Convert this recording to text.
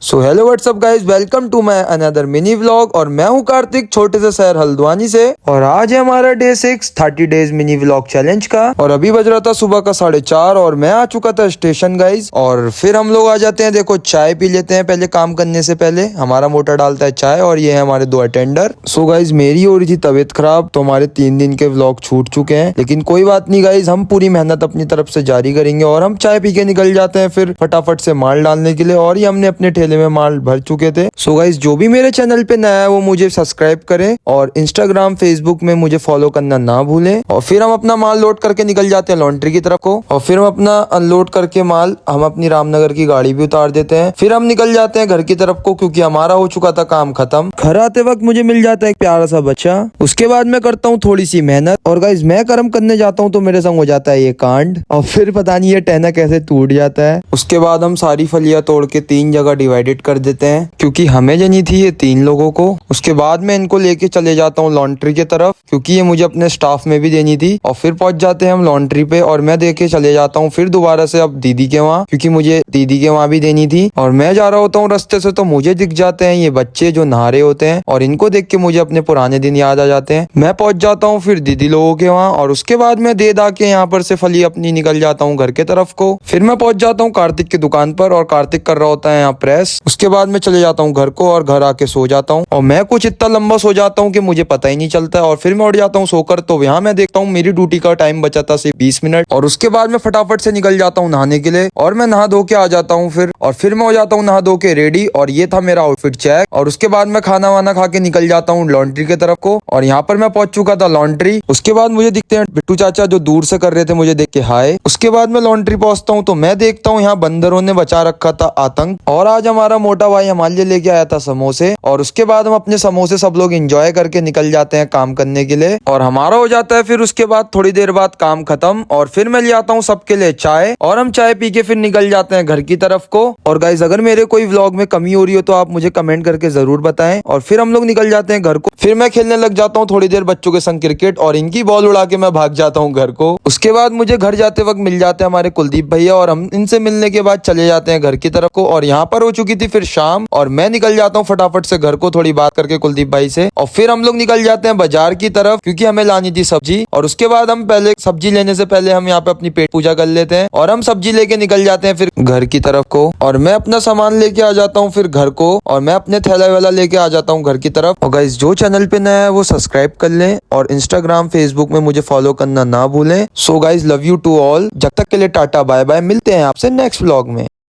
So hello what's up guys, welcome to my another mini vlog. और मैं हूँ कार्तिक, छोटे से शहर हल्द्वानी से। और आज है हमारा day 6 30 days mini vlog challenge का। और अभी बज रहा था सुबह का 4:30 और मैं आ चुका था स्टेशन गाइज। और फिर हम लोग आ जाते हैं, देखो चाय पी लेते हैं पहले, काम करने से पहले। हमारा मोटर डालता है चाय और ये है हमारे 2 अटेंडर। सो गाइज मेरी हो रही थी तबीयत खराब, तो हमारे 3 दिन के व्लॉग छूट चुके हैं, लेकिन कोई बात नहीं गाइज, हम पूरी मेहनत अपनी तरफ से जारी करेंगे। और हम चाय पी के निकल जाते हैं फिर फटाफट से माल डालने के लिए। और ये हमने अपने ठेले में माल भर चुके थे। सो गाइज जो भी मेरे चैनल पे नया है वो मुझे सब्सक्राइब करें और इंस्टाग्राम फेसबुक में मुझे फॉलो करना ना भूलें। और फिर हम अपना माल लोड करके निकल जाते हैं लॉन्ड्री की तरफ को। और फिर हम अपना अनलोड करके माल हम अपनी रामनगर की गाड़ी भी उतार देते हैं। फिर हम निकल जाते हैं घर की तरफ को, क्योंकि हमारा हो चुका था काम खत्म। घर आते वक्त मुझे मिल जाता है एक प्यारा सा बच्चा। उसके बाद मैं करता हूँ थोड़ी सी मेहनत। और गाइज मैं कर्म करने जाता हूँ तो मेरे संग हो जाता है ये कांड। और फिर पता नहीं ये टहना कैसे टूट जाता है। उसके बाद हम सारी फलियां तोड़ के 3 जगह डिवाइडेड कर देते हैं, क्योंकि हमें देनी थी ये 3 लोगों को। उसके बाद मैं इनको लेके चले जाता हूँ लॉन्ड्री की तरफ, क्योंकि ये मुझे अपने स्टाफ में भी देनी थी। और फिर पहुंच जाते हैं हम लॉन्ड्री पे और मैं दे के चले जाता हूँ फिर दोबारा से अब दीदी के वहाँ, क्योंकि मुझे दीदी के वहाँ भी देनी थी। और मैं जा रहा होता हूँ रास्ते से, तो मुझे दिख जाते हैं ये बच्चे जो नहा रहे होते हैं। और इनको देख के मुझे अपने पुराने दिन याद आ जाते हैं। मैं पहुंच जाता हूँ फिर दीदी लोगों के वहाँ। और उसके बाद मैं दे दा के यहाँ पर से फली अपनी निकल जाता हूँ घर के तरफ को। फिर मैं पहुंच जाता हूँ कार्तिक की दुकान पर और कार्तिक कर रहा होता है यहाँ प्रेस। उसके बाद मैं चले जाता हूँ घर को और घर आके सो जाता हूँ। और मैं कुछ इतना लंबा सो जाता हूँ कि मुझे पता ही नहीं चलता है। और फिर मैं उठ जाता हूँ सोकर, तो यहाँ मैं देखता हूँ मेरी ड्यूटी का टाइम बचा था सिर्फ 20 मिनट। और उसके बाद मैं फटाफट से निकल जाता हूँ नहाने के लिए। और मैं नहा धो के आ जाता हूँ फिर। और फिर मैं हो जाता हूँ नहा धो के रेडी। और ये था मेरा आउटफिट चेक। और उसके बाद मैं खाना वाना खा के निकल जाता हूँ लॉन्ड्री की तरफ को। और यहाँ पर मैं पहुंच चुका था लॉन्ड्री। उसके बाद मुझे दिखते हैं बिट्टू चाचा जो दूर से कर रहे थे, मुझे देख के हाय। उसके बाद मैं लॉन्ड्री पहुंचता हूँ तो मैं देखता हूँ यहाँ बंदरों ने बचा रखा था आतंक। और आज हमारा मोटा भाई हमारे लिए लेके आया था समोसे। और उसके बाद हम अपने समोसे सब लोग एंजॉय करके निकल जाते हैं काम करने के लिए। और हमारा हो जाता है फिर उसके बाद थोड़ी देर बाद काम खत्म। और फिर मैं ले आता हूँ सबके लिए चाय और हम चाय पी के फिर निकल जाते हैं घर की तरफ को। और गाइज अगर मेरे कोई व्लॉग में कमी हो रही हो तो आप मुझे कमेंट करके जरूर बताएं। और फिर हम लोग निकल जाते हैं घर को। फिर मैं खेलने लग जाता हूँ थोड़ी देर बच्चों के संग क्रिकेट, और इनकी बॉल उड़ा के मैं भाग जाता हूँ घर को। उसके बाद मुझे घर जाते वक्त मिल जाते हैं हमारे कुलदीप भैया, और हम इनसे मिलने के बाद चले जाते हैं घर की तरफ को। और यहाँ पर हो चुकी थी फिर शाम और मैं निकल जाता हूँ फटाफट से घर को, थोड़ी बात करके कुलदीप भाई से। और फिर हम लोग निकल जाते हैं बाजार की तरफ, क्योंकि हमें लानी थी सब्जी। और उसके बाद हम पहले सब्जी लेने से पहले हम यहाँ पे अपनी पेट पूजा कर लेते हैं और हम सब्जी लेके निकल जाते हैं फिर घर की तरफ को। और मैं अपना सामान लेके आ जाता हूँ फिर घर को, और मैं अपने थैला वैला लेके आ जाता हूँ घर की तरफ। और गाइस जो चैनल पे नया है वो सब्सक्राइब कर लें और इंस्टाग्राम फेसबुक में मुझे फॉलो करना ना भूलें। So guys love you to all. जब तक के लिए टाटा बाय बाय, मिलते हैं आपसे नेक्स्ट व्लॉग में।